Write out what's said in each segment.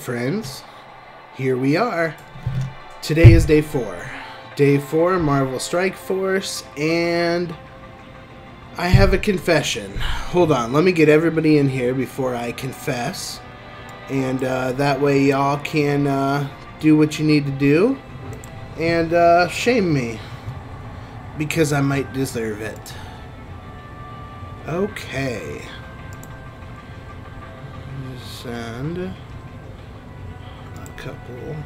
friends. Here we are. Today is day 4. Day 4, Marvel Strike Force, and I have a confession. Hold on, let me get everybody in here before I confess. And that way y'all can do what you need to do and shame me. Because I might deserve it. Okay. Send a couple.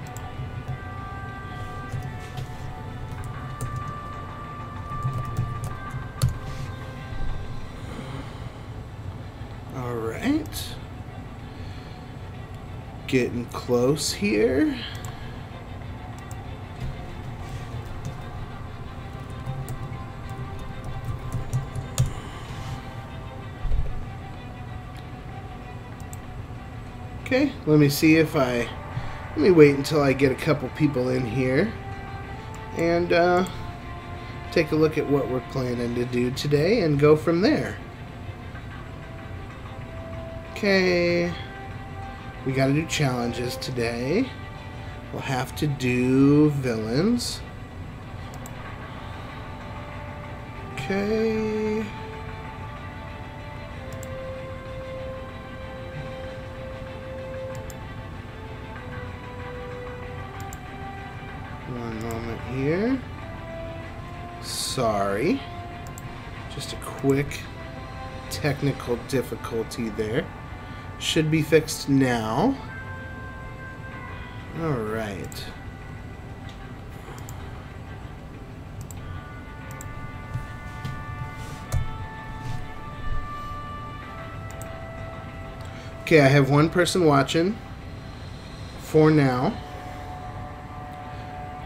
All right. Getting close here. Okay, let me see if let me wait until I get a couple people in here and take a look at what we're planning to do today and go from there. Okay, we gotta do challenges today. We'll have to do villains. Okay. One moment here. Sorry. Just a quick technical difficulty there. Should be fixed now. Alright. Okay, I have one person watching for now.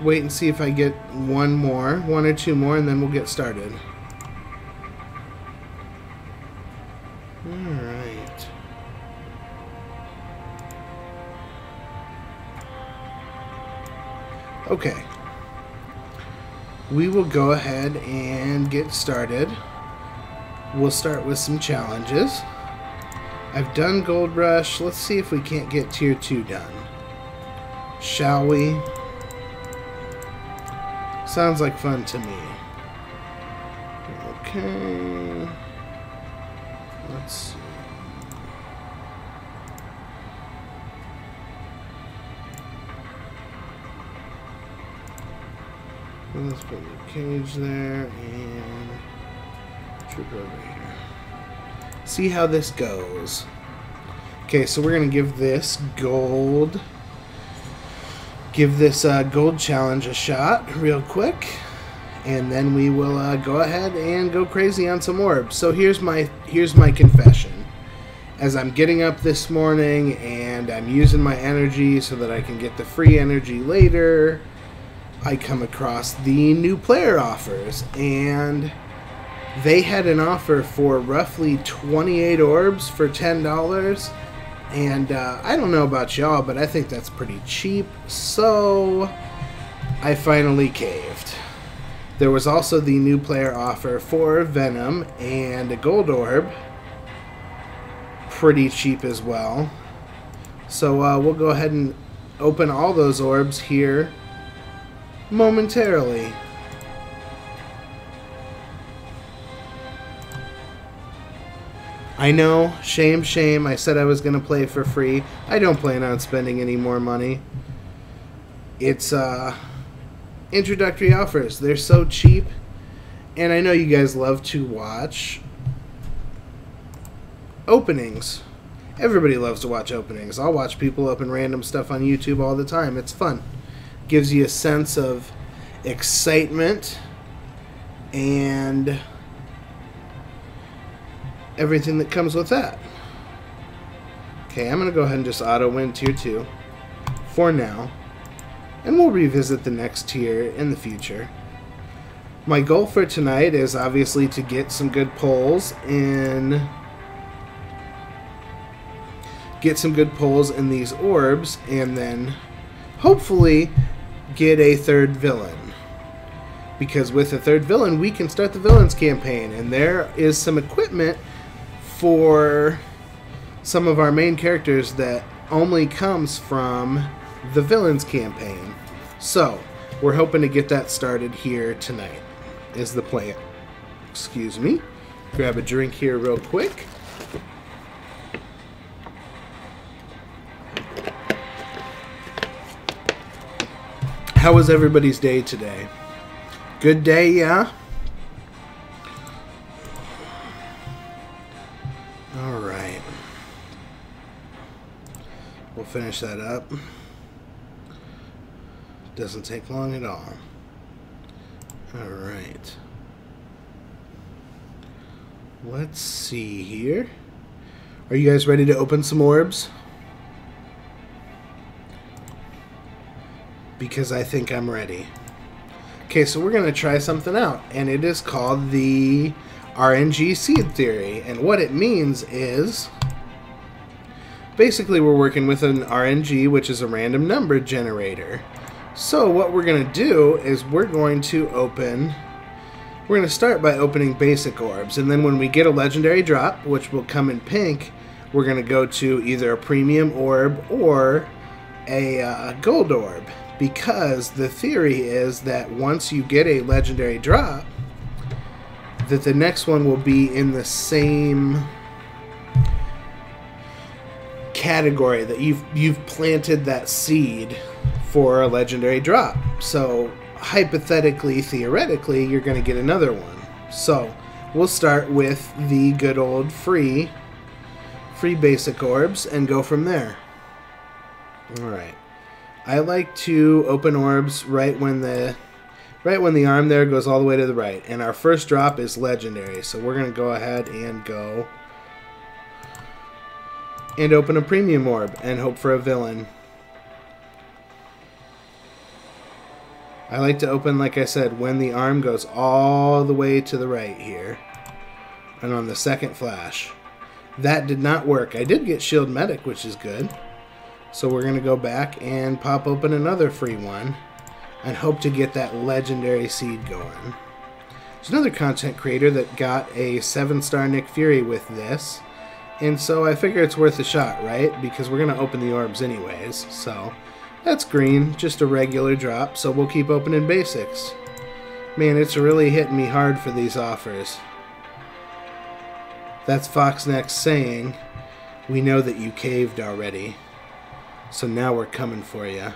Wait and see if I get one or two more, and then we'll get started. Alright. Okay. We will go ahead and get started. We'll start with some challenges. I've done Gold Rush. Let's see if we can't get Tier 2 done. Shall we? Sounds like fun to me. Okay. Let's see. Let's put the cage there and troop over here. See how this goes. Okay, so we're gonna give this gold. Give this gold challenge a shot real quick, and then we will go ahead and go crazy on some orbs. So here's my confession. As I'm getting up this morning and I'm using my energy so that I can get the free energy later, I come across the new player offers, and they had an offer for roughly 28 orbs for $10. And I don't know about y'all, but I think that's pretty cheap, so I finally caved. There was also the new player offer for Venom and a gold orb. Pretty cheap as well. So we'll go ahead and open all those orbs here momentarily. I know, shame, shame. I said I was going to play for free. I don't plan on spending any more money. It's introductory offers. They're so cheap. And I know you guys love to watch openings. Everybody loves to watch openings. I'll watch people open random stuff on YouTube all the time. It's fun. Gives you a sense of excitement and everything that comes with that. Okay, I'm going to go ahead and just auto-win Tier 2 for now, and we'll revisit the next tier in the future. My goal for tonight is obviously to get some good pulls in these orbs, and then hopefully get a third villain. Because with a third villain, we can start the villains campaign, and there is some equipment for some of our main characters that only comes from the Villains campaign. So, we're hoping to get that started here tonight, is the plan. Excuse me. Grab a drink here real quick. How was everybody's day today? Good day, yeah? Alright. We'll finish that up. Doesn't take long at all. Alright. Let's see here. Are you guys ready to open some orbs? Because I think I'm ready. Okay, so we're going to try something out, and it is called the RNG seed theory. And what it means is, basically we're working with an RNG, which is a random number generator. So what we're going to do is we're going to start by opening basic orbs, and then when we get a legendary drop, which will come in pink, we're going to go to either a premium orb or a gold orb. Because the theory is that once you get a legendary drop, that the next one will be in the same category, that you've planted that seed for a legendary drop. So hypothetically, theoretically, you're going to get another one. So we'll start with the good old free basic orbs and go from there. All right. I like to open orbs right when the arm there goes all the way to the right. And our first drop is legendary. So we're going to go ahead and go and open a premium orb and hope for a villain. I like to open, like I said, when the arm goes all the way to the right here. And on the second flash. That did not work. I did get Shield Medic, which is good. So we're going to go back and pop open another free one and hope to get that legendary seed going. There's another content creator that got a 7-star Nick Fury with this. And so I figure it's worth a shot, right? Because we're going to open the orbs anyways. So that's green, just a regular drop. So we'll keep opening basics. Man, it's really hitting me hard for these offers. That's Foxnex saying, we know that you caved already. So now we're coming for you.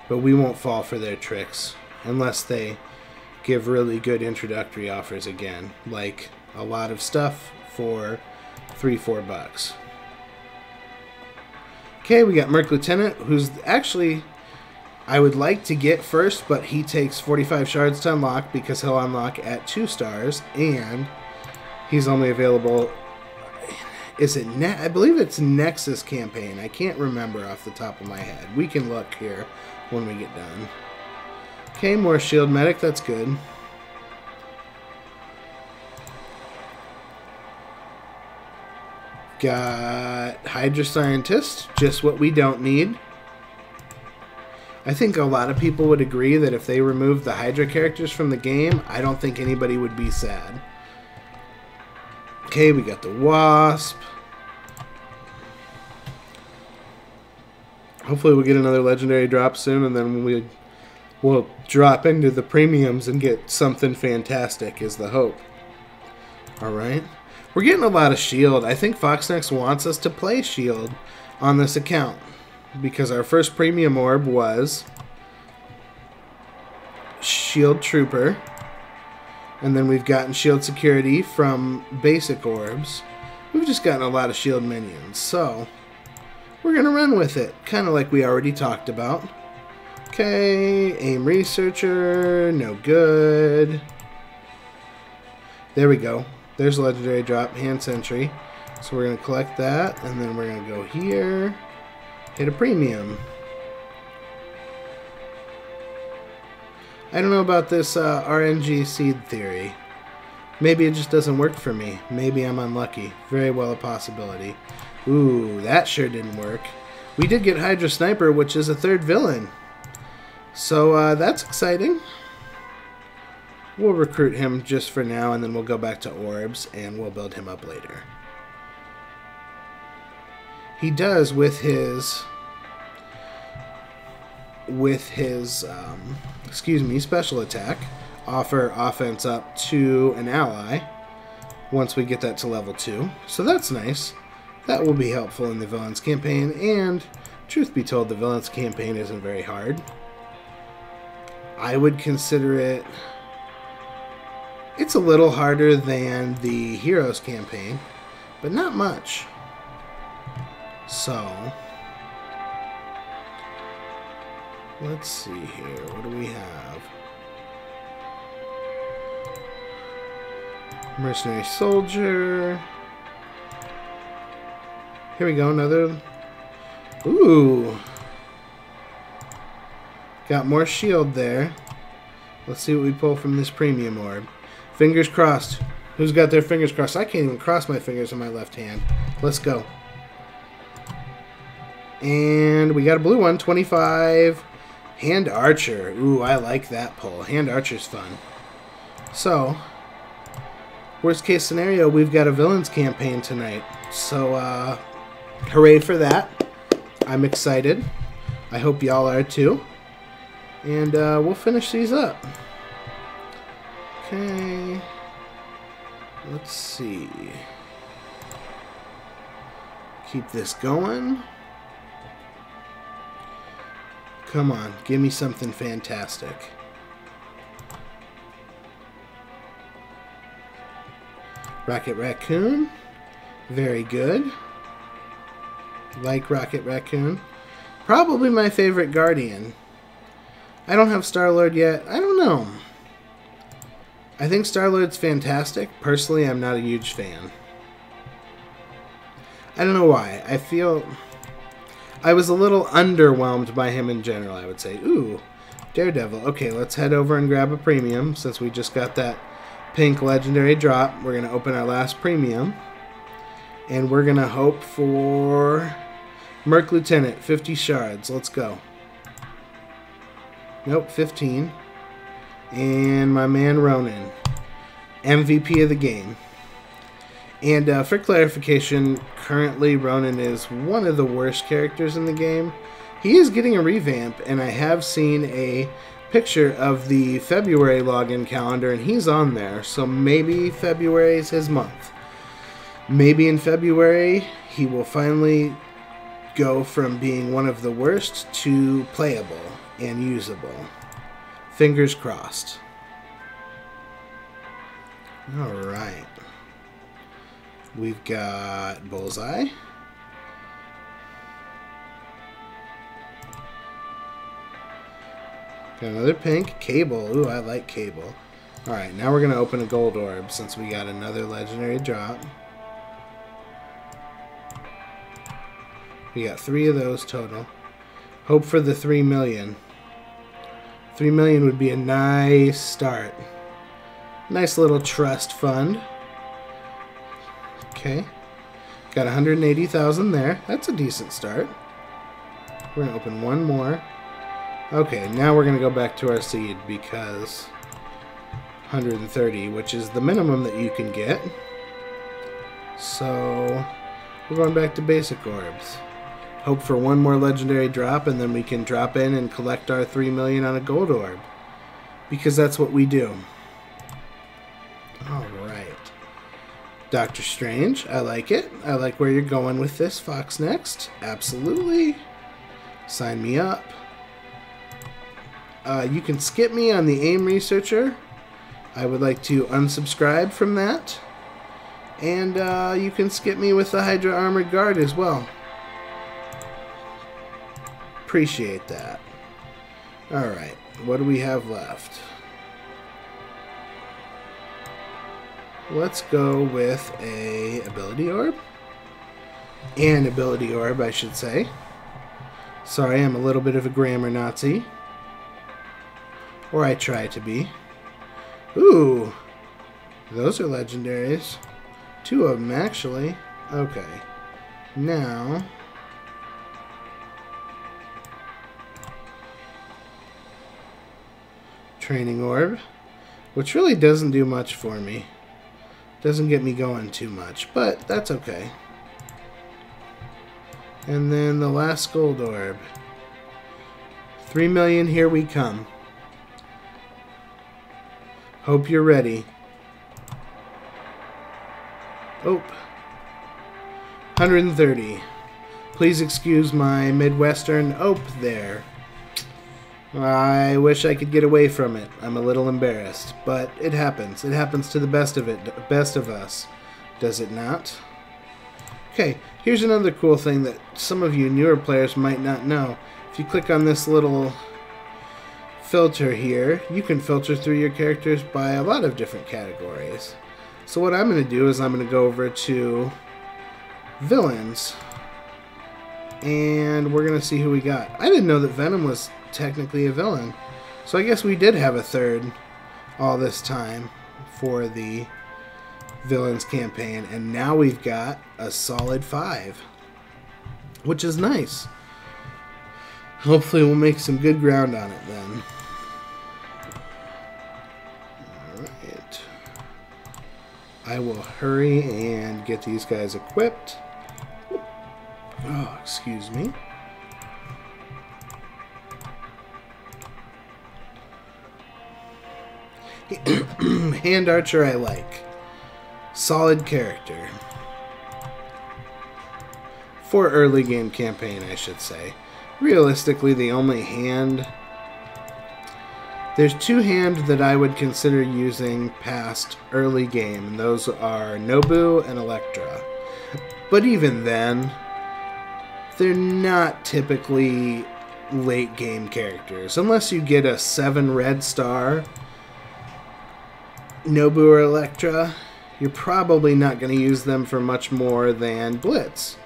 But we won't fall for their tricks. Unless they give really good introductory offers again. Like a lot of stuff for $3-4 bucks. Okay, we got Merc Lieutenant, who's actually I would like to get first, but he takes 45 shards to unlock because he'll unlock at 2 stars. And he's only available... Is it I believe it's Nexus campaign. I can't remember off the top of my head. We can look here when we get done. Okay, more Shield Medic. That's good. Got Hydra Scientist. Just what we don't need. I think a lot of people would agree that if they removed the Hydra characters from the game, I don't think anybody would be sad. Okay, we got the Wasp. Hopefully we'll get another legendary drop soon, and then we'll drop into the premiums and get something fantastic is the hope. Alright. We're getting a lot of shield. I think Foxnex wants us to play shield on this account. Because our first premium orb was Shield Trooper. And then we've gotten Shield Security from basic orbs. We've just gotten a lot of shield minions. So, we're going to run with it. Kind of like we already talked about. Okay, Aim Researcher. No good. There we go. There's a legendary drop. Hand Sentry. So we're going to collect that. And then we're going to go here. Hit a premium. I don't know about this RNG seed theory. Maybe it just doesn't work for me. Maybe I'm unlucky. Very well a possibility. Ooh, that sure didn't work. We did get Hydra Sniper, which is a 3rd villain. So that's exciting. We'll recruit him just for now, and then we'll go back to orbs, and we'll build him up later. he does with his special attack, offer offense up to an ally once we get that to level 2. So that's nice. That will be helpful in the Villains campaign, and truth be told, the Villains campaign isn't very hard. I would consider it's a little harder than the Heroes campaign, but not much. So, let's see here. What do we have? Mercenary Soldier. Here we go, another. Ooh. Got more shield there. Let's see what we pull from this premium orb. Fingers crossed. Who's got their fingers crossed? I can't even cross my fingers on my left hand. Let's go. And we got a blue one, 25. Hand Archer. Ooh, I like that pull. Hand Archer's fun. So, worst case scenario, we've got a Villains campaign tonight. So, hooray for that. I'm excited. I hope y'all are too. And we'll finish these up. Okay. Let's see. Keep this going. Come on, give me something fantastic. Rocket Raccoon. Very good. Like Rocket Raccoon. Probably my favorite Guardian. I don't have Star-Lord yet. I don't know. I think Star-Lord's fantastic. Personally, I'm not a huge fan. I don't know why. I feel I was a little underwhelmed by him in general, I would say. Ooh, Daredevil. Okay, let's head over and grab a premium since we just got that pink legendary drop. We're going to open our last premium. And we're going to hope for Merc Lieutenant, 50 shards. Let's go. Nope, 15. And my man Ronan, MVP of the game. And for clarification, currently Ronan is one of the worst characters in the game. He is getting a revamp, and I have seen a picture of the February login calendar, and he's on there. So maybe February is his month. Maybe in February he will finally go from being one of the worst to playable and usable. Fingers crossed. Alright. We've got Bullseye. Got another pink. Cable. Ooh, I like Cable. Alright, now we're going to open a gold orb since we got another legendary drop. We got 3 of those total. Hope for the 3 million. 3 million would be a nice start. Nice little trust fund. Okay. Got 180,000 there. That's a decent start. We're going to open one more. Okay, now we're going to go back to our seed because 130, which is the minimum that you can get. So, we're going back to basic orbs. Hope for one more legendary drop, and then we can drop in and collect our 3 million on a gold orb. Because that's what we do. Alright. Doctor Strange, I like it. I like where you're going with this. Fox Next, absolutely. Sign me up. You can skip me on the AIM Researcher. I would like to unsubscribe from that. And you can skip me with the Hydra Armored Guard as well. Appreciate that. Alright, what do we have left? Let's go with a ability orb. An ability orb, I should say. Sorry, I'm a little bit of a grammar Nazi. Or I try to be. Ooh, those are legendaries. 2 of them, actually. Okay. Now, training orb, which really doesn't do much for me. Doesn't get me going too much, but that's okay. And then the last gold orb. 3 million, here we come. Hope you're ready. Oh. 130. Please excuse my Midwestern ope there. I wish I could get away from it. I'm a little embarrassed, but it happens. It happens to the best of us. Does it not? Okay, here's another cool thing that some of you newer players might not know. If you click on this little filter here, you can filter through your characters by a lot of different categories. So what I'm going to do is I'm going to go over to villains, and we're going to see who we got. I didn't know that Venom was technically a villain, so I guess we did have a third all this time for the villains campaign, and now we've got a solid 5, which is nice. Hopefully we'll make some good ground on it then. Alright. I will hurry and get these guys equipped. Oh, excuse me. Hand Archer I like. Solid character. For early game campaign, I should say. Realistically, the only hand... There's 2 hand that I would consider using past early game, and those are Nobu and Elektra. But even then, they're not typically late game characters. Unless you get a 7 red star, Nobu or Elektra, you're probably not going to use them for much more than Blitz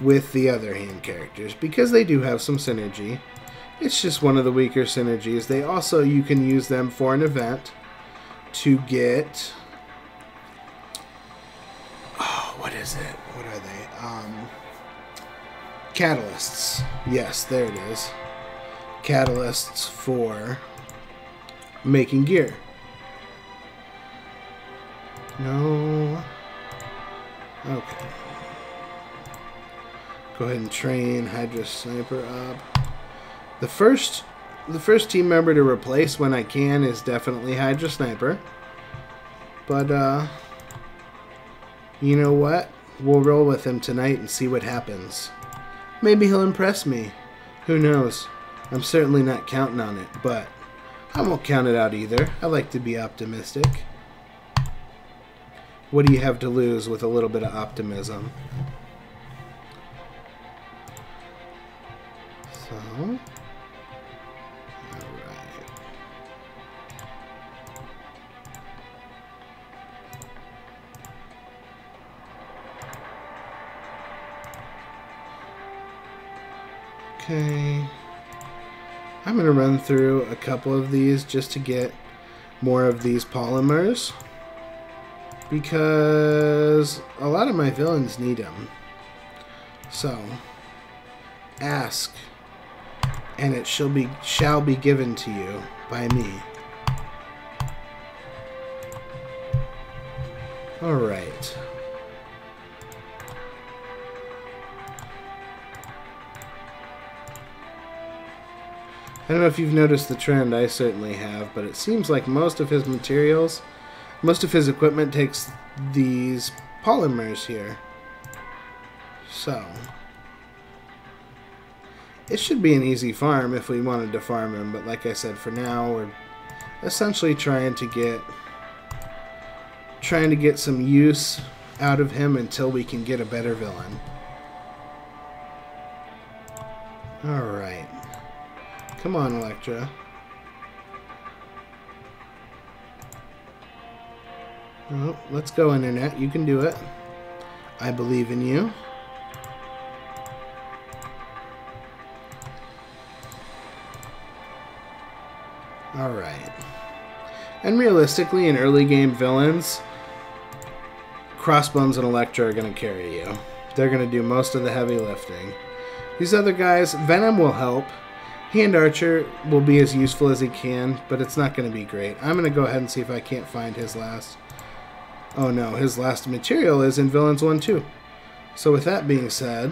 with the other hand characters, because they do have some synergy. It's just one of the weaker synergies. They also, you can use them for an event to get... Oh, what is it? What are they? Catalysts. Yes, there it is. Catalysts for making gear. No. Okay. Go ahead and train Hydra Sniper up. The first team member to replace when I can is definitely Hydra Sniper. But you know what? We'll roll with him tonight and see what happens. Maybe he'll impress me. Who knows? I'm certainly not counting on it, but I won't count it out either. I like to be optimistic. What do you have to lose with a little bit of optimism? So, alright. Okay. I'm going to run through a couple of these just to get more of these polymers, because a lot of my villains need them. So, ask, and it shall be given to you by me. Alright. I don't know if you've noticed the trend, I certainly have, but it seems like most of his materials, most of his equipment takes these polymers here. So, it should be an easy farm if we wanted to farm him, but like I said, for now we're essentially trying to get some use out of him until we can get a better villain. Alright. Come on, Elektra. Oh, let's go, Internet. You can do it. I believe in you. Alright. And realistically, in early game villains, Crossbones and Elektra are going to carry you. They're going to do most of the heavy lifting. These other guys, Venom will help. Hand Archer will be as useful as he can, but it's not going to be great. I'm going to go ahead and see if I can't find his last... Oh no, his last material is in Villains 1-2. So with that being said,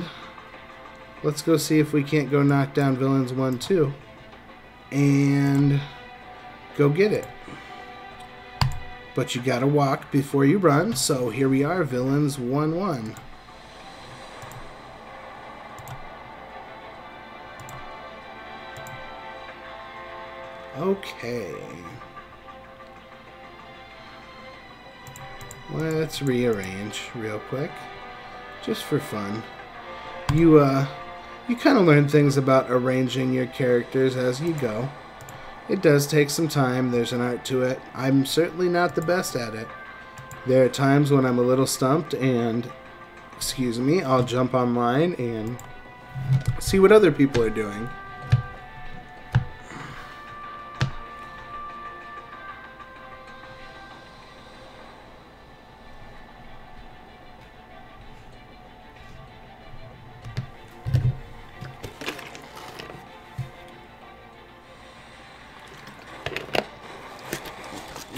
let's go see if we can't go knock down villains 1, 2. And go get it. But you gotta walk before you run, so here we are, villains 1, 1. Okay. Let's rearrange real quick, just for fun. You kind of learn things about arranging your characters as you go. It does take some time. There's an art to it. I'm certainly not the best at it. There are times when I'm a little stumped and, excuse me, I'll jump online and see what other people are doing.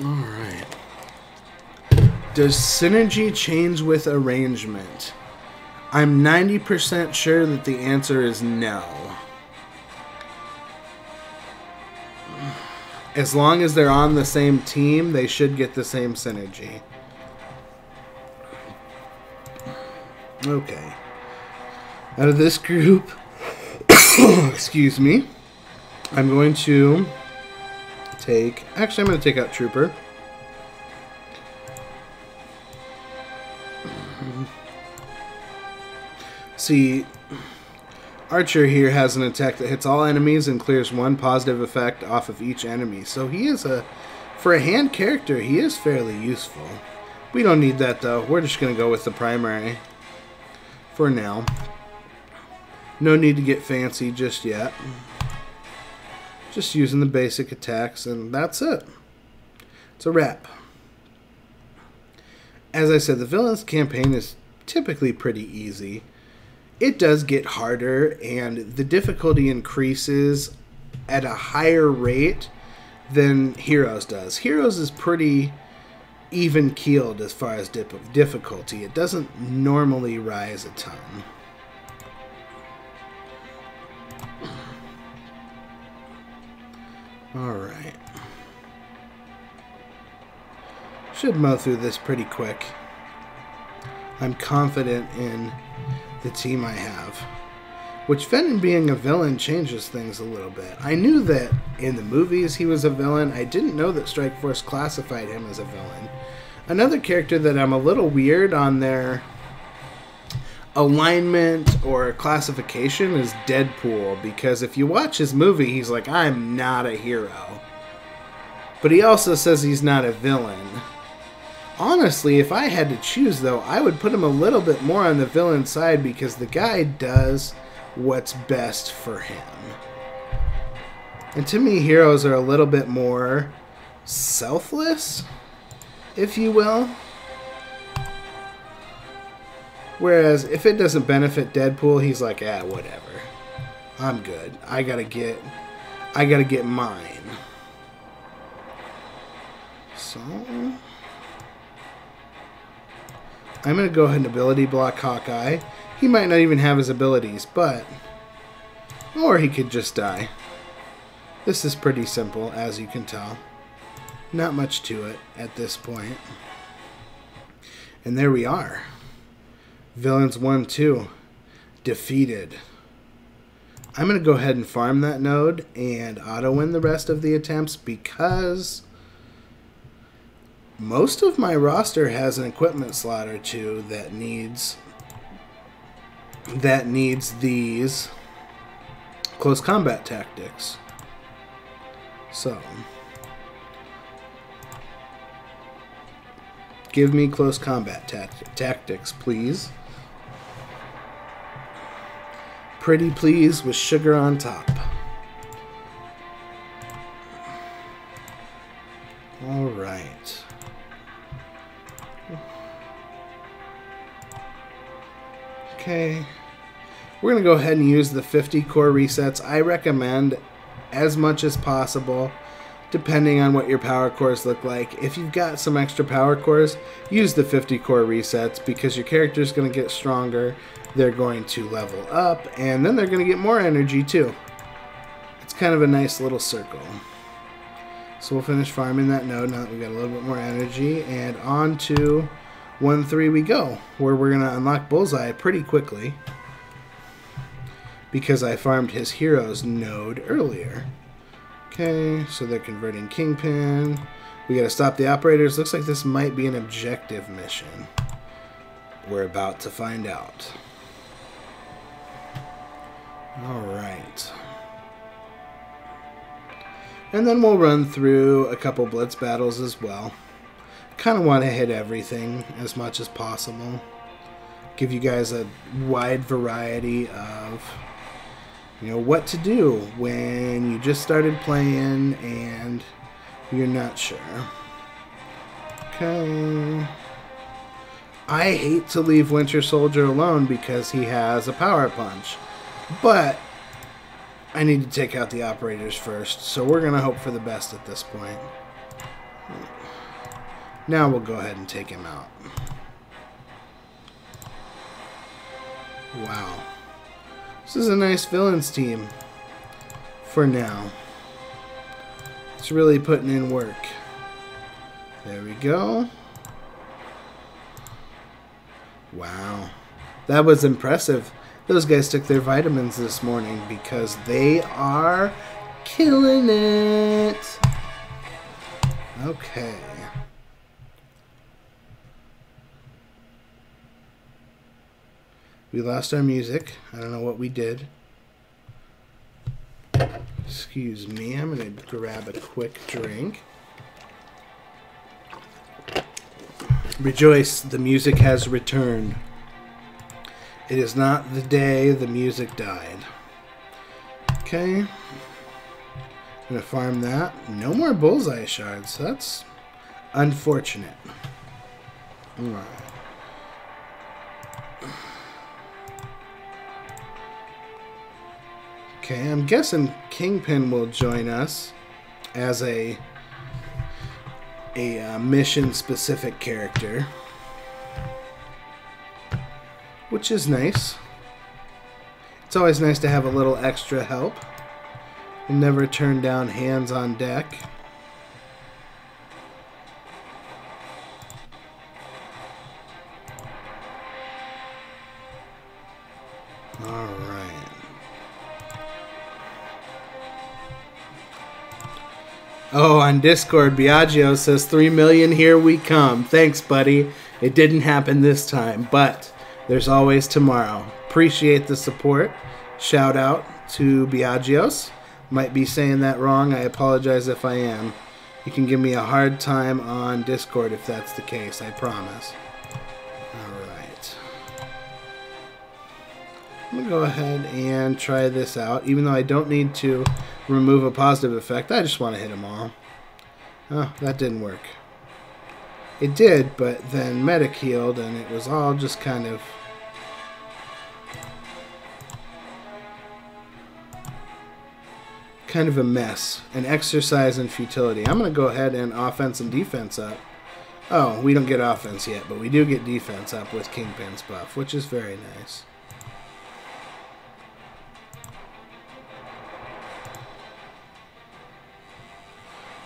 Alright. Does synergy change with arrangement? I'm 90% sure that the answer is no. As long as they're on the same team, they should get the same synergy. Okay. Out of this group, excuse me, I'm going to take... Actually, I'm going to take out Trooper. See, Archer here has an attack that hits all enemies and clears 1 positive effect off of each enemy. So he is for a hand character, he is fairly useful. We don't need that though. We're just going to go with the primary for now. No need to get fancy just yet. Just using the basic attacks, and that's it. It's a wrap. As I said, the villain's campaign is typically pretty easy. It does get harder, and the difficulty increases at a higher rate than Heroes does. Heroes is pretty even-keeled as far as difficulty. It doesn't normally rise a ton. Alright. Should mow through this pretty quick. I'm confident in the team I have. Which, Venom being a villain changes things a little bit. I knew that in the movies he was a villain. I didn't know that Strikeforce classified him as a villain. Another character that I'm a little weird on their alignment or classification is Deadpool, because if you watch his movie, he's like, I'm not a hero. But he also says he's not a villain. Honestly, if I had to choose, though, I would put him a little bit more on the villain side, because the guy does what's best for him. And to me, heroes are a little bit more selfless, if you will. Whereas, if it doesn't benefit Deadpool, he's like, whatever. I'm good. I gotta get mine. So, I'm gonna go ahead and ability block Hawkeye. He might not even have his abilities, but... Or he could just die. This is pretty simple, as you can tell. Not much to it at this point. And there we are. Villains 1, 2. Defeated. I'm going to go ahead and farm that node and auto-win the rest of the attempts, because most of my roster has an equipment slot or two that needs these close combat tactics. So, give me close combat tactics, please. Pretty please with sugar on top. All right. Okay. We're going to go ahead and use the 50 core resets. I recommend, as much as possible, depending on what your power cores look like. If you've got some extra power cores, use the 50 core resets because your character is going to get stronger, they're going to level up, and then they're going to get more energy too. It's kind of a nice little circle. So we'll finish farming that node now that we've got a little bit more energy, and on to 1-3 we go, where we're going to unlock Bullseye pretty quickly because I farmed his hero's node earlier. Okay, so they're converting Kingpin. We got to stop the operators. Looks like this might be an objective mission. We're about to find out. Alright. And then we'll run through a couple blitz battles as well. Kind of want to hit everything as much as possible. Give you guys a wide variety of, you know, what to do when you just started playing and you're not sure. Okay. I hate to leave Winter Soldier alone because he has a power punch, but I need to take out the operators first, so we're going to hope for the best at this point. Now we'll go ahead and take him out. Wow. This is a nice villains team for now. It's really putting in work. There we go. Wow. That was impressive. Those guys took their vitamins this morning because they are killing it. Okay. We lost our music. I don't know what we did. Excuse me. I'm going to grab a quick drink. Rejoice, the music has returned. It is not the day the music died. Okay. I'm going to farm that. No more bullseye shards. That's unfortunate. Alright. Okay, I'm guessing Kingpin will join us as a mission-specific character, which is nice. It's always nice to have a little extra help. We'll never turn down hands on deck. Alright. Oh, on Discord, Biagio says 3 million, here we come. Thanks, buddy. It didn't happen this time, but there's always tomorrow. Appreciate the support. Shout out to Biagios. Might be saying that wrong. I apologize if I am. You can give me a hard time on Discord if that's the case. I promise. Alright. I'm going to go ahead and try this out. Even though I don't need to remove a positive effect, I just want to hit them all. Oh, that didn't work. It did, but then medic healed and it was all just kind of a mess. An exercise in futility. I'm going to go ahead and offense and defense up. Oh, we don't get offense yet, but we do get defense up with Kingpin's buff, which is very nice.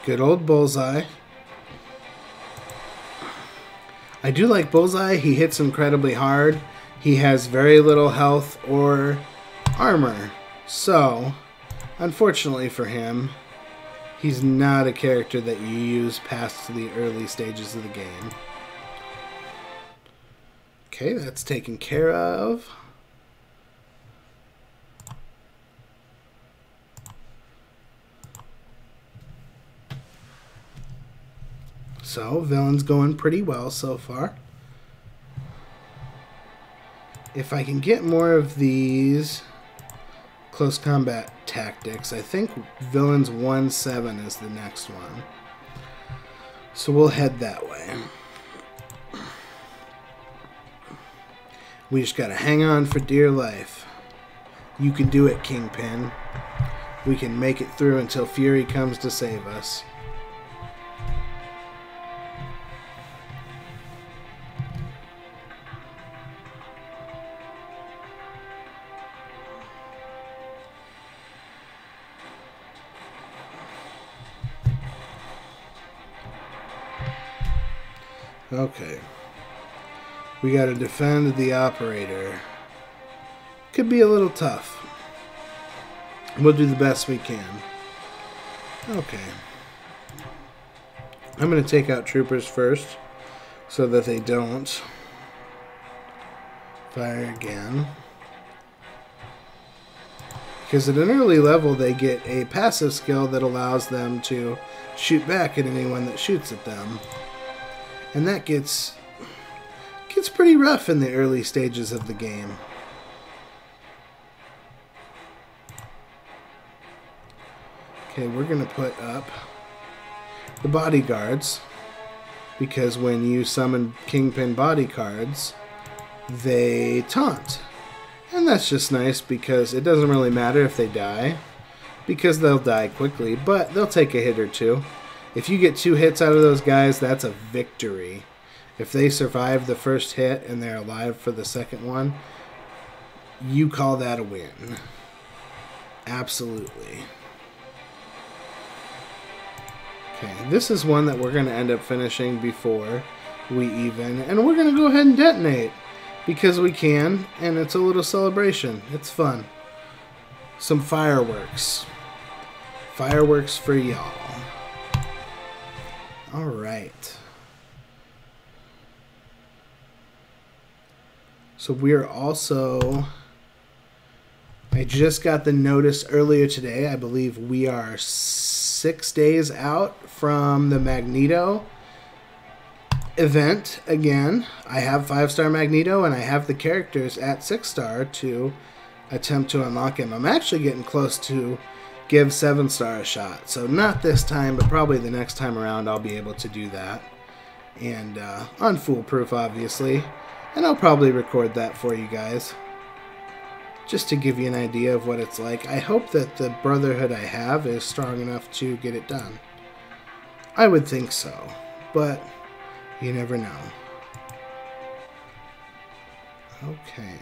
Good old Bullseye. I do like Bullseye. He hits incredibly hard. He has very little health or armor. So, unfortunately for him, he's not a character that you use past the early stages of the game. Okay, that's taken care of. So, villain's going pretty well so far. If I can get more of these close combat tactics, I think villains 1-7 is the next one. So we'll head that way. We just gotta hang on for dear life. You can do it, Kingpin. We can make it through until Fury comes to save us. Okay. We gotta defend the operator. Could be a little tough. We'll do the best we can. Okay. I'm gonna take out troopers first so that they don't fire again. Because at an early level they get a passive skill that allows them to shoot back at anyone that shoots at them. And that gets pretty rough in the early stages of the game. Okay, we're going to put up the bodyguards, because when you summon Kingpin bodyguards, they taunt. And that's just nice because it doesn't really matter if they die, because they'll die quickly, but they'll take a hit or two. If you get 2 hits out of those guys, that's a victory. If they survive the first hit and they're alive for the second one, you call that a win. Absolutely. Okay, this is one that we're going to end up finishing before we even, and we're going to go ahead and detonate because we can, and it's a little celebration. It's fun. Some fireworks. Fireworks for y'all. All right. So we're also, I just got the notice earlier today. I believe we are 6 days out from the Magneto event again. I have 5-star Magneto and I have the characters at 6-star to attempt to unlock him. I'm actually getting close to give 7-star a shot. So not this time, but probably the next time around I'll be able to do that. And on Foolproof, obviously. And I'll probably record that for you guys, just to give you an idea of what it's like. I hope that the Brotherhood I have is strong enough to get it done. I would think so, but you never know. Okay.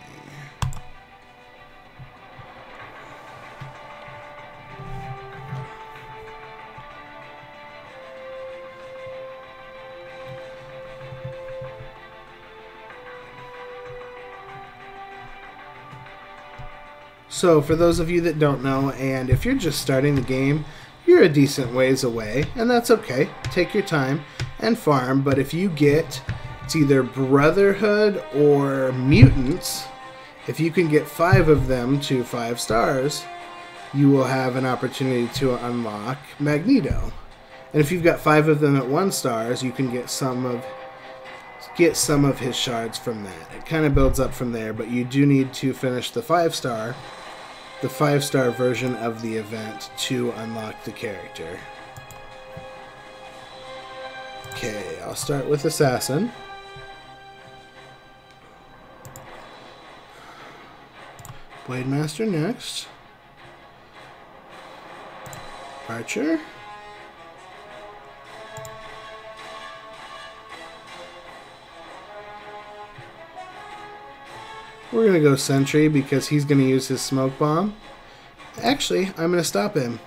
So, for those of you that don't know, and if you're just starting the game, you're a decent ways away, and that's okay. Take your time and farm, but if you get, it's either Brotherhood or Mutants, if you can get 5 of them to 5 stars, you will have an opportunity to unlock Magneto. And if you've got 5 of them at 1 stars, you can get some of his shards from that. It kind of builds up from there, but you do need to finish the 5-star. The 5-star version of the event to unlock the character. Okay, I'll start with Assassin. Blade Master next. Archer. We're going to go Sentry because he's going to use his Smoke Bomb. Actually, I'm going to stop him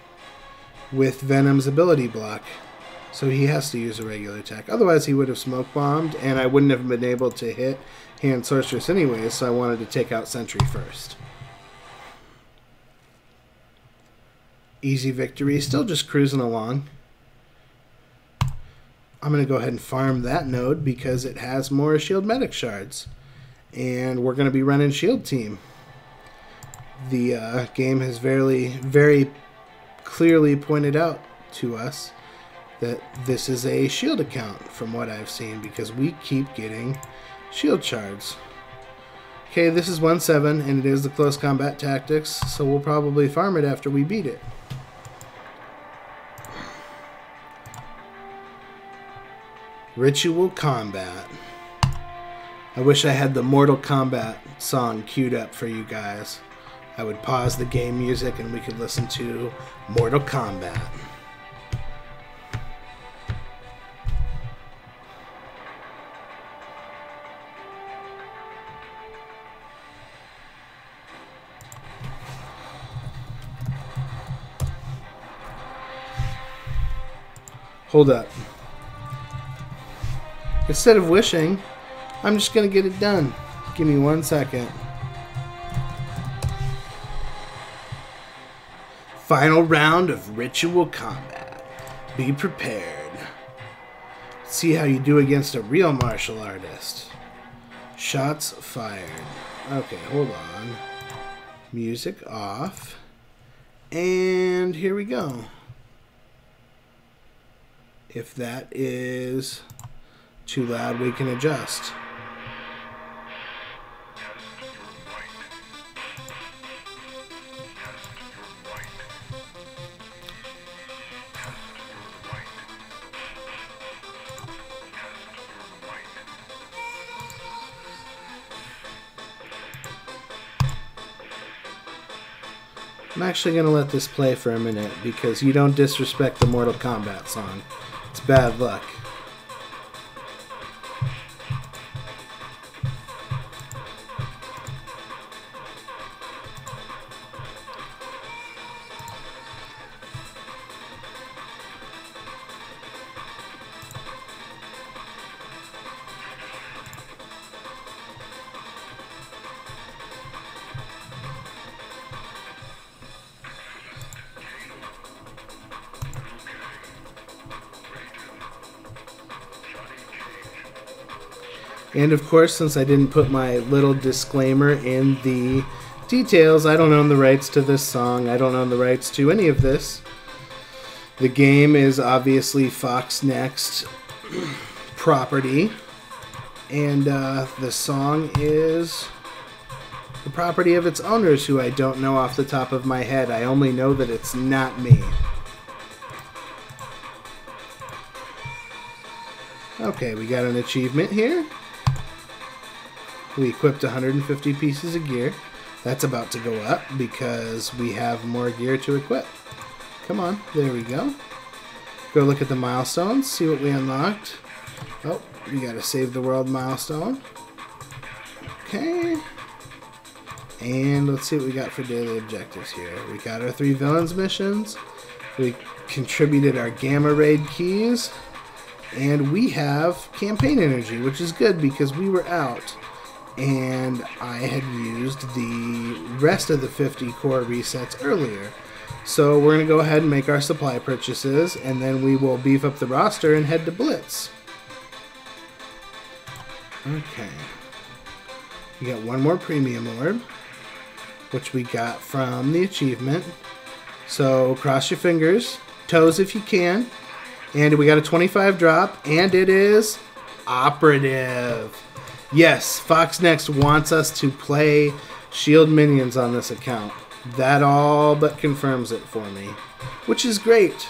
with Venom's ability block. So he has to use a regular attack. Otherwise, he would have Smoke Bombed, and I wouldn't have been able to hit Hand Sorceress anyways, so I wanted to take out Sentry first. Easy victory. Still just cruising along. I'm going to go ahead and farm that node because it has more Shield Medic shards. And we're going to be running Shield Team. The game has very clearly pointed out to us that this is a Shield account from what I've seen, because we keep getting Shield shards. Okay, this is 1-7 and it is the close combat tactics, so we'll probably farm it after we beat it. Ritual Combat. I wish I had the Mortal Kombat song queued up for you guys. I would pause the game music and we could listen to Mortal Kombat. Hold up. Instead of wishing, I'm just going to get it done. Give me 1 second. Final round of ritual combat. Be prepared. See how you do against a real martial artist. Shots fired. Okay, hold on. Music off. And here we go. If that is too loud, we can adjust. I'm actually going to let this play for a minute because you don't disrespect the Mortal Kombat song. It's bad luck. And of course, since I didn't put my little disclaimer in the details, I don't own the rights to this song. I don't own the rights to any of this. The game is obviously Fox Next property. And the song is the property of its owners, who I don't know off the top of my head. I only know that it's not me. Okay, we got an achievement here. We equipped 150 pieces of gear. That's about to go up because we have more gear to equip. Come on, there we go. Go look at the milestones, see what we unlocked. Oh, we gotta save the world milestone. Okay. And let's see what we got for daily objectives here. We got our 3 villains missions. We contributed our gamma raid keys. And we have campaign energy, which is good because we were out. And I had used the rest of the 50 core resets earlier. So we're going to go ahead and make our supply purchases, and then we will beef up the roster and head to Blitz. Okay. We got one more premium orb, which we got from the achievement. So cross your fingers, toes if you can. And we got a 25 drop, and it is operative. Yes, Fox Next wants us to play shield minions on this account. That all but confirms it for me, which is great.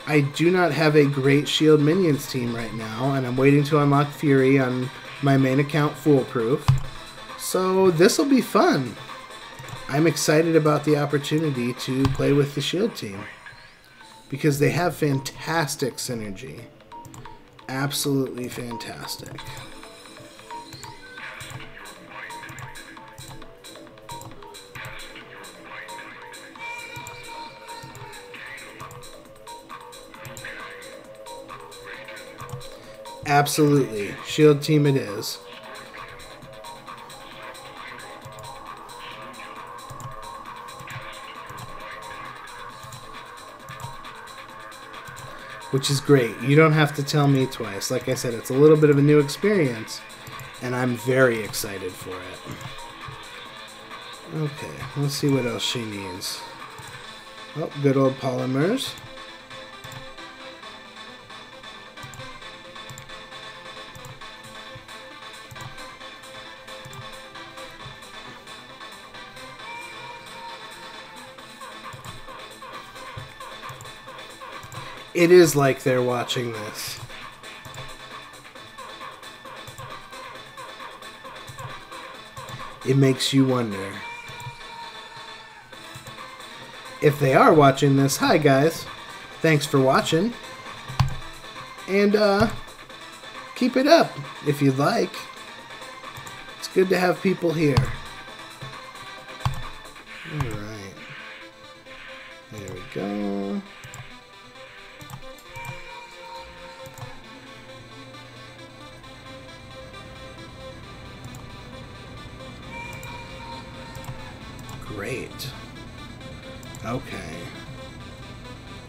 I do not have a great shield minions team right now, and I'm waiting to unlock Fury on my main account, Foolproof. So this will be fun. I'm excited about the opportunity to play with the shield team because they have fantastic synergy. Absolutely fantastic. Absolutely. Shield team it is. Which is great. You don't have to tell me twice. Like I said, it's a little bit of a new experience, and I'm very excited for it. Okay, let's see what else she needs. Oh, good old polymers. It is like they're watching this. It makes you wonder. If they are watching this, hi guys. Thanks for watching. And keep it up if you'd like. It's good to have people here. Alright. There we go.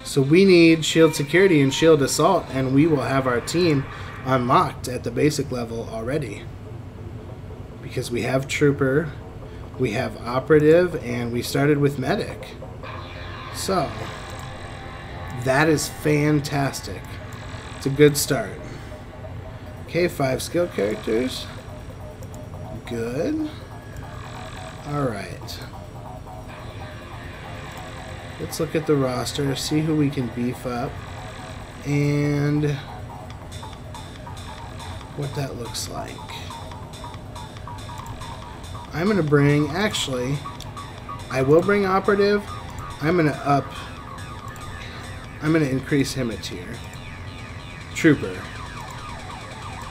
So we need shield security and shield assault, and we will have our team unlocked at the basic level already. Because we have trooper, we have operative, and we started with medic. So that is fantastic. It's a good start. Okay, 5 skill characters. Good. Alright. Let's look at the roster, see who we can beef up, and what that looks like. I'm going to bring, actually, I will bring operative. I'm going to increase him a tier. Trooper.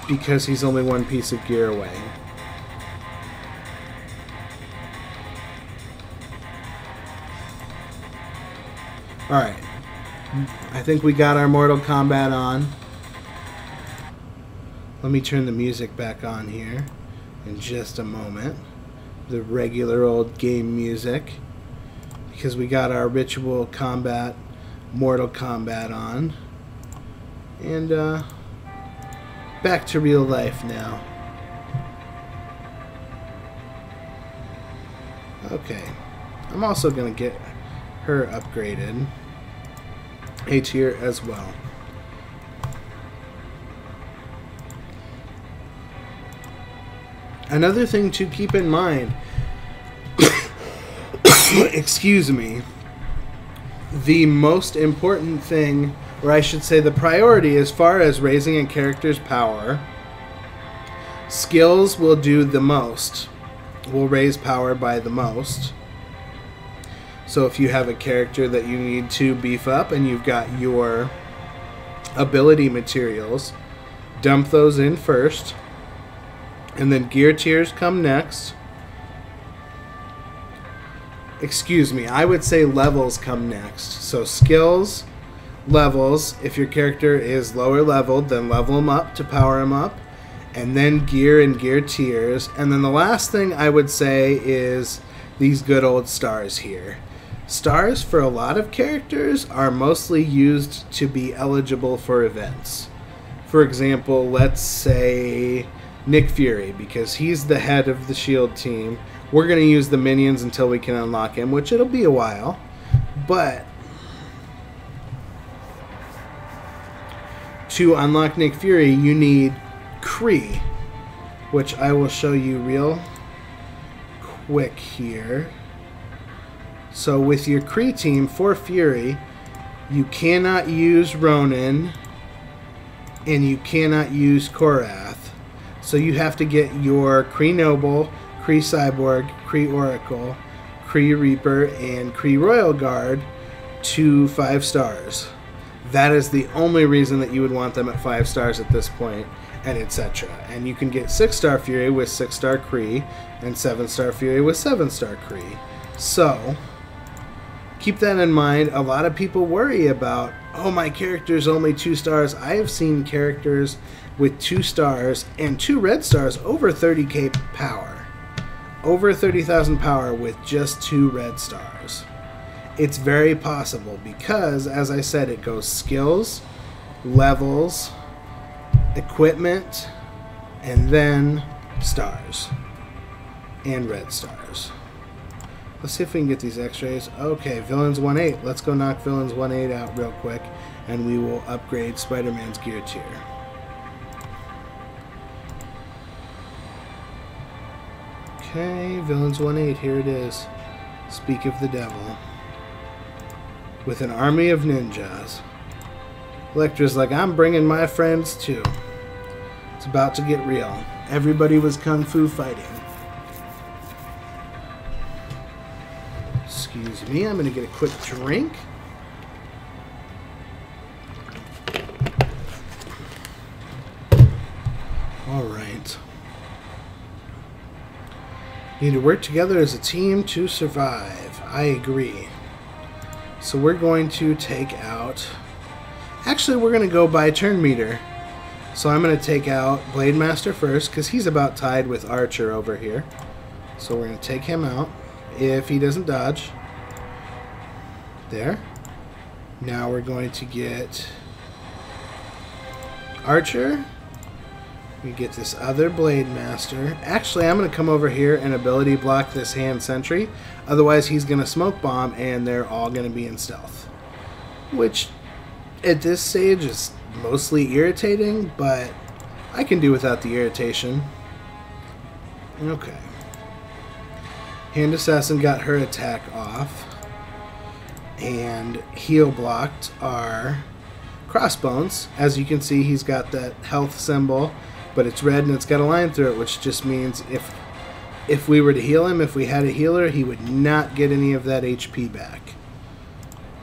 Because he's only one piece of gear away. Alright. I think we got our Mortal Kombat on. Let me turn the music back on here in just a moment. The regular old game music. Because we got our Ritual Combat, Mortal Kombat on. And, back to real life now. Okay. I'm also going to get her upgraded a tier as well. Another thing to keep in mind, excuse me, the most important thing, or I should say the priority as far as raising a character's power, skills will do the most, will raise power by the most. So if you have a character that you need to beef up and you've got your ability materials, dump those in first, and then gear tiers come next. Excuse me, I would say levels come next. So skills, levels, if your character is lower leveled, then level them up to power them up, and then gear and gear tiers. And then the last thing I would say is these good old stars here. Stars for a lot of characters are mostly used to be eligible for events. For example, let's say Nick Fury, because he's the head of the SHIELD team. We're going to use the minions until we can unlock him, which it'll be a while. But to unlock Nick Fury, you need Kree, which I will show you real quick here. So with your Kree team for Fury, you cannot use Ronin and you cannot use Korath. So you have to get your Kree Noble, Kree Cyborg, Kree Oracle, Kree Reaper, and Kree Royal Guard to 5 stars. That is the only reason that you would want them at 5 stars at this point, and etc. And you can get 6-star Fury with 6-star Kree, and 7-star Fury with 7-star Kree. So keep that in mind. A lot of people worry about, oh, my character's only 2 stars. I have seen characters with 2 stars and 2 red stars over 30k power. Over 30,000 power with just 2 red stars. It's very possible because, as I said, it goes skills, levels, equipment, and then stars. And red stars. Let's see if we can get these x-rays. Okay, Villains 1-8. Let's go knock Villains 1-8 out real quick, and we will upgrade Spider-Man's gear tier. Okay, Villains 1-8, here it is. Speak of the devil. With an army of ninjas. Elektra's like, I'm bringing my friends too. It's about to get real. Everybody was kung fu fighting. Excuse me, I'm going to get a quick drink. Alright. Need to work together as a team to survive. I agree. So we're going to take out... Actually, we're going to go by turn meter. So I'm going to take out Blade Master first, because he's about tied with Archer over here. So we're going to take him out, if he doesn't dodge. There. Now we're going to get Archer. We get this other Blade Master. Actually, I'm going to come over here and ability block this hand sentry. Otherwise, he's going to smoke bomb, and they're all going to be in stealth. Which, at this stage, is mostly irritating, but I can do without the irritation. Okay. Hand Assassin got her attack off. And heal blocked our Crossbones. As you can see, he's got that health symbol, but it's red and it's got a line through it, which just means if we were to heal him, if we had a healer, he would not get any of that HP back.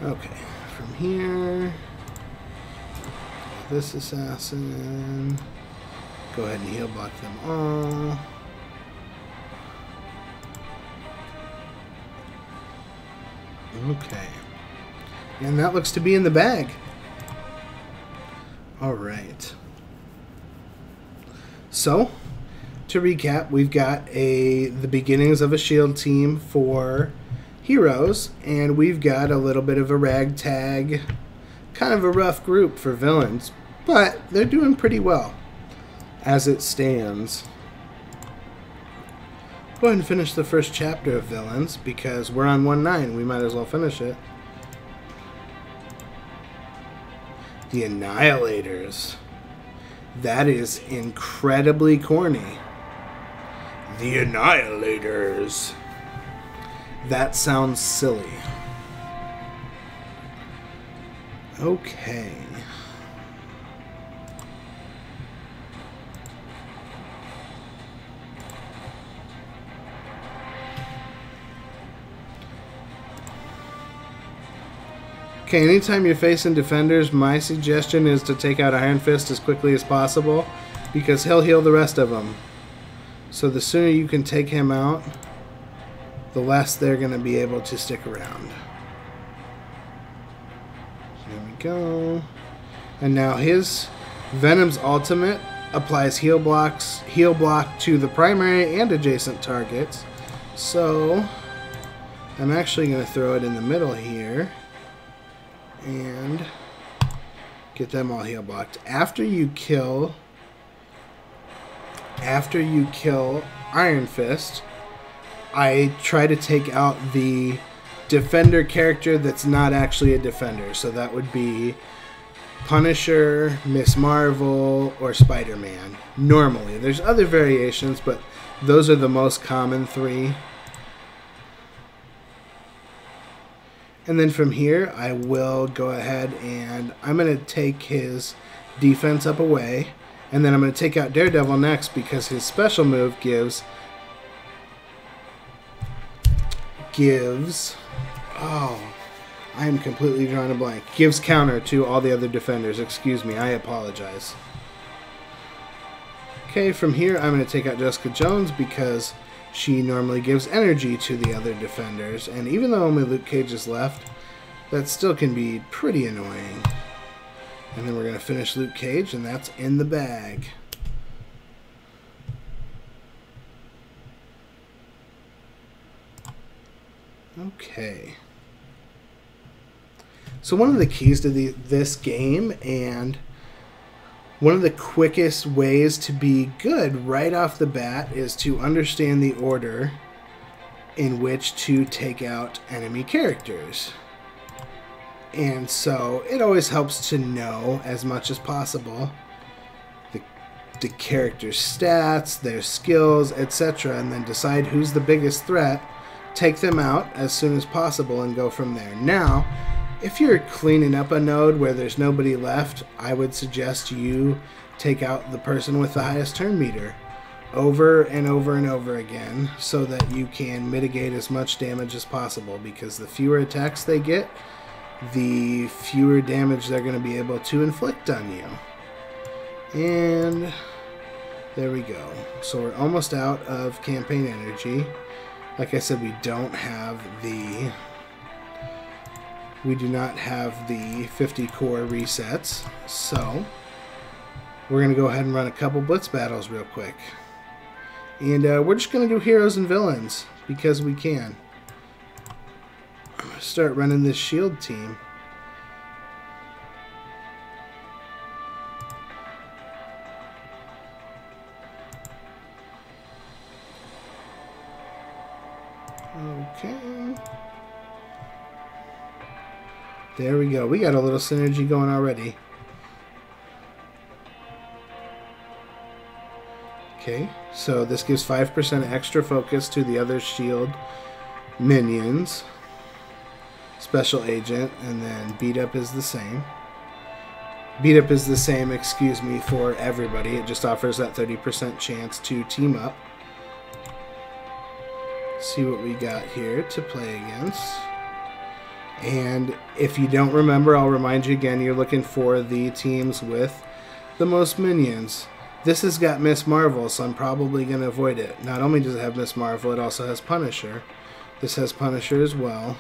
Okay, from here, this assassin, go ahead and heal block them all. Okay, and that looks to be in the bag. All right. So, to recap, we've got the beginnings of a shield team for heroes, and we've got a little bit of a ragtag, kind of a rough group for villains, but they're doing pretty well as it stands. Go ahead and finish the first chapter of villains because we're on 1-9. We might as well finish it. The Annihilators. That is incredibly corny. The Annihilators. That sounds silly. Okay. Okay, anytime you're facing defenders, my suggestion is to take out Iron Fist as quickly as possible because he'll heal the rest of them. So the sooner you can take him out, the less they're going to be able to stick around. There we go. And now his Venom's ultimate applies heal block to the primary and adjacent targets. So I'm actually going to throw it in the middle here and get them all heal blocked. After you kill Iron Fist, I try to take out the defender character that's not actually a defender. So that would be Punisher, Miss Marvel, or Spider-Man. Normally. There's other variations, but those are the most common three. And then from here, I will go ahead and I'm going to take his defense up away. And then I'm going to take out Daredevil next because his special move gives... Oh, I am completely drawing a blank. Gives counter to all the other defenders. Excuse me, I apologize. Okay, from here, I'm going to take out Jessica Jones because she normally gives energy to the other defenders, and even though only Luke Cage is left, that still can be pretty annoying. And then we're going to finish Luke Cage, and that's in the bag. Okay. So one of the keys to this game, and one of the quickest ways to be good right off the bat, is to understand the order in which to take out enemy characters. And so it always helps to know as much as possible the character's stats, their skills, etc., and then decide who's the biggest threat, take them out as soon as possible, and go from there. Now, if you're cleaning up a node where there's nobody left, I would suggest you take out the person with the highest turn meter over and over and over again so that you can mitigate as much damage as possible, because the fewer attacks they get, the fewer damage they're going to be able to inflict on you. And there we go. So we're almost out of campaign energy. Like I said, we do not have the 50 core resets, so we're going to go ahead and run a couple blitz battles real quick. And we're just going to do heroes and villains because we can. start running this shield team. Okay. There we go. We got a little synergy going already. Okay, so this gives 5% extra focus to the other shield minions. Special agent, and then beat up is the same. Beat up is the same, excuse me, for everybody. It just offers that 30% chance to team up. See what we got here to play against. And if you don't remember, I'll remind you again, you're looking for the teams with the most minions. This has got Miss Marvel, so I'm probably going to avoid it. Not only does it have Miss Marvel, it also has Punisher. This has Punisher as well.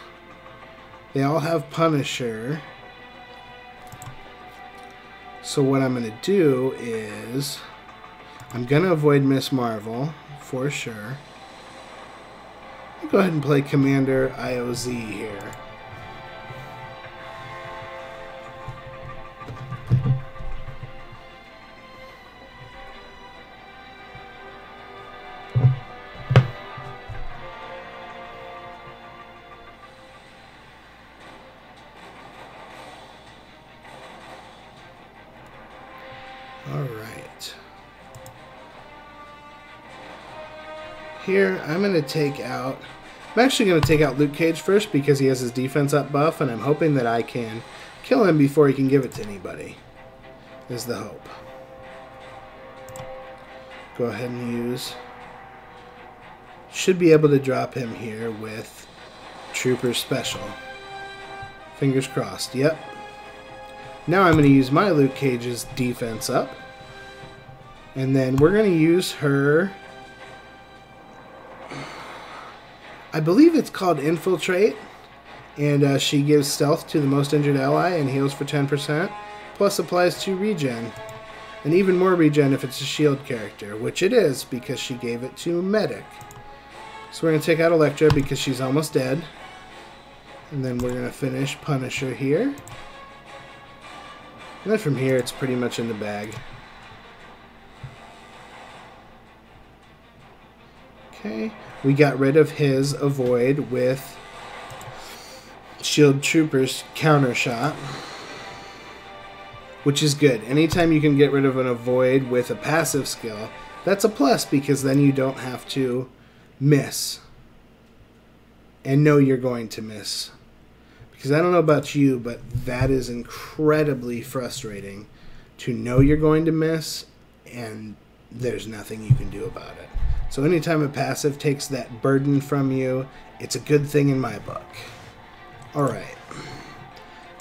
They all have Punisher. So what I'm going to do is I'm going to avoid Miss Marvel for sure. I'll go ahead and play Commander IOZ here. Alright. Here, I'm going to take out... I'm actually going to take out Luke Cage first because he has his defense up buff, and I'm hoping that I can kill him before he can give it to anybody, is the hope. Go ahead and use... Should be able to drop him here with Trooper Special. Fingers crossed. Yep. Now I'm going to use my Luke Cage's defense up. And then we're going to use her... I believe it's called Infiltrate. And she gives stealth to the most injured ally and heals for 10%. Plus applies to regen. And even more regen if it's a shield character. Which it is because she gave it to Medic. So we're going to take out Elektra because she's almost dead. And then we're going to finish Punisher here. And then from here, it's pretty much in the bag. Okay, we got rid of his Avoid with Shield Trooper's counter shot, which is good. Anytime you can get rid of an Avoid with a passive skill, that's a plus because then you don't have to miss and know you're going to miss. Because I don't know about you, but that is incredibly frustrating to know you're going to miss and there's nothing you can do about it. So anytime a passive takes that burden from you, it's a good thing in my book. Alright.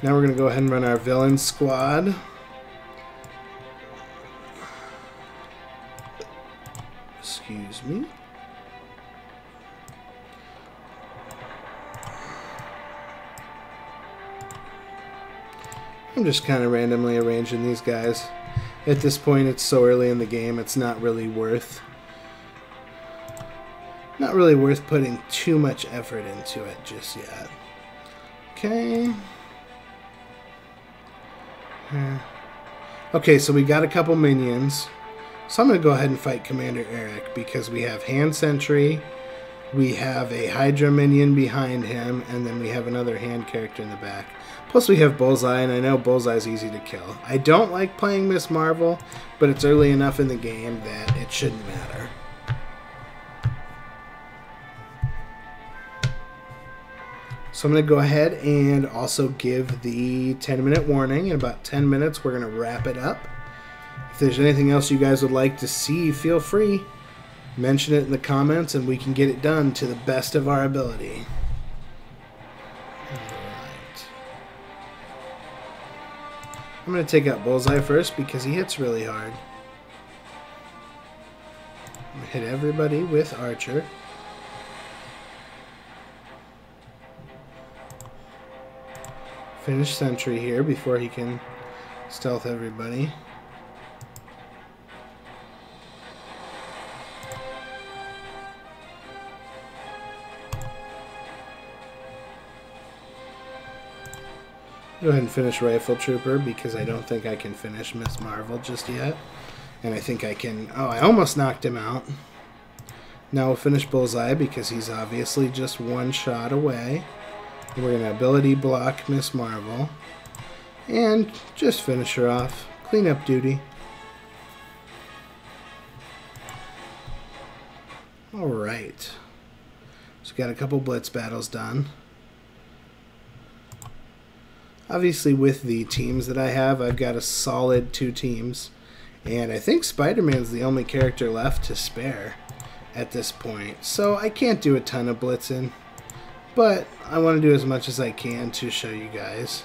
Now we're going to go ahead and run our villain squad. Excuse me. I'm just kind of randomly arranging these guys. At this point, it's so early in the game, it's not really worth putting too much effort into it just yet. Okay. Okay, so we got a couple minions. So I'm going to go ahead and fight Commander Eric because we have Hand Sentry, we have a Hydra minion behind him, and then we have another hand character in the back. Plus we have Bullseye, and I know Bullseye's easy to kill. I don't like playing Miss Marvel, but it's early enough in the game that it shouldn't matter. So I'm going to go ahead and also give the 10-minute warning. In about 10 minutes, we're going to wrap it up. If there's anything else you guys would like to see, feel free. Mention it in the comments, and we can get it done to the best of our ability. Alright. I'm going to take out Bullseye first because he hits really hard. I'm going to hit everybody with Archer. Finish Sentry here before he can stealth everybody. Go ahead and finish Rifle Trooper because I don't think I can finish Miss Marvel just yet. And I think I can... Oh, I almost knocked him out. Now we'll finish Bullseye because he's obviously just one shot away. And we're going to ability block Miss Marvel. And just finish her off. Clean up duty. Alright. So we got a couple Blitz battles done. Obviously with the teams that I have, I've got a solid 2 teams. And I think Spider-Man's the only character left to spare at this point. So I can't do a ton of blitzing. But I want to do as much as I can to show you guys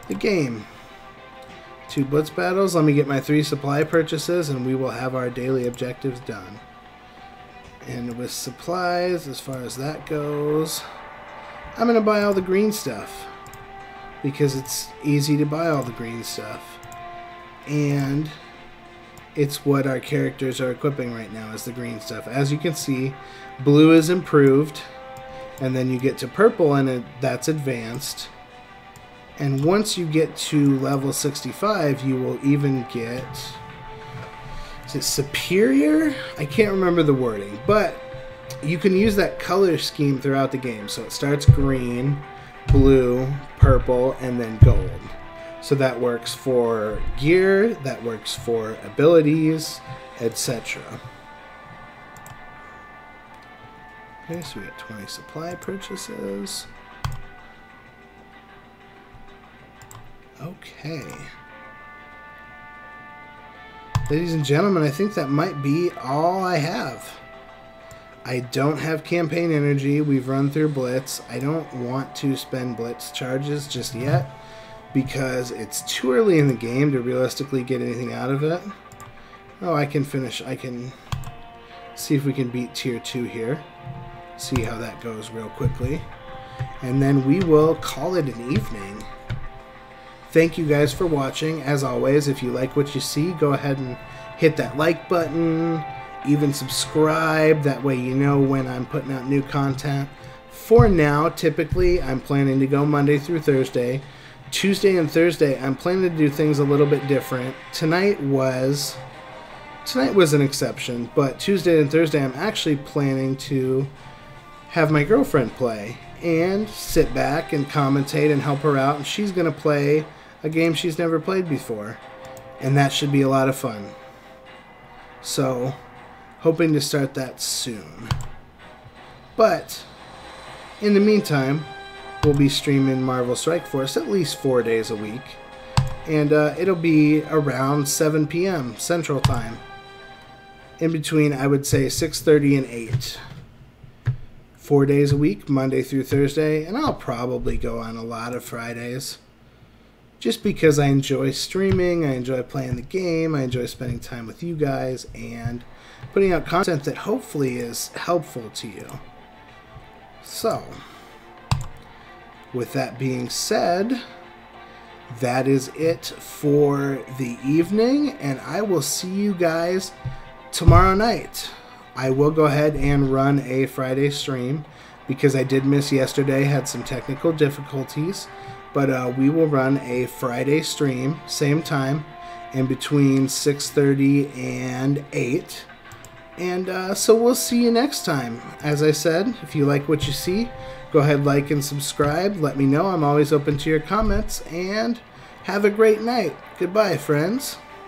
the game. 2 blitz battles. Let me get my 3 supply purchases and we will have our daily objectives done. And with supplies, as far as that goes, I'm going to buy all the green stuff. Because it's easy to buy all the green stuff. And it's what our characters are equipping right now is the green stuff. As you can see, blue is improved. And then you get to purple and that's advanced. And once you get to level 65, you will even get... Is it superior? I can't remember the wording. But you can use that color scheme throughout the game. So it starts green, blue, purple, and then gold. So that works for gear, that works for abilities, etc. Okay, so we got 20 supply purchases. Okay. Ladies and gentlemen, I think that might be all I have. I don't have campaign energy. We've run through Blitz. I don't want to spend Blitz charges just yet because it's too early in the game to realistically get anything out of it. Oh, I can finish. I can see if we can beat Tier 2 here. See how that goes real quickly. And then we will call it an evening. Thank you guys for watching. As always, if you like what you see, go ahead and hit that like button. Even subscribe, that way you know when I'm putting out new content. For now, typically, I'm planning to go Monday through Thursday. Tuesday and Thursday, I'm planning to do things a little bit different. Tonight was an exception, but Tuesday and Thursday, I'm actually planning to have my girlfriend play and sit back and commentate and help her out, and she's going to play a game she's never played before, and that should be a lot of fun. So... hoping to start that soon. But, in the meantime, we'll be streaming Marvel Strike Force at least 4 days a week. And it'll be around 7 p.m. Central Time. In between, I would say, 6:30 and 8. 4 days a week, Monday through Thursday. And I'll probably go on a lot of Fridays. Just because I enjoy streaming, I enjoy playing the game, I enjoy spending time with you guys, and putting out content that hopefully is helpful to you. So, with that being said, that is it for the evening, and I will see you guys tomorrow night. I will go ahead and run a Friday stream because I did miss yesterday, had some technical difficulties. But we will run a Friday stream, same time, in between 6:30 and 8. And so we'll see you next time. As I said, if you like what you see, go ahead, like and subscribe. Let me know. I'm always open to your comments. And have a great night. Goodbye, friends.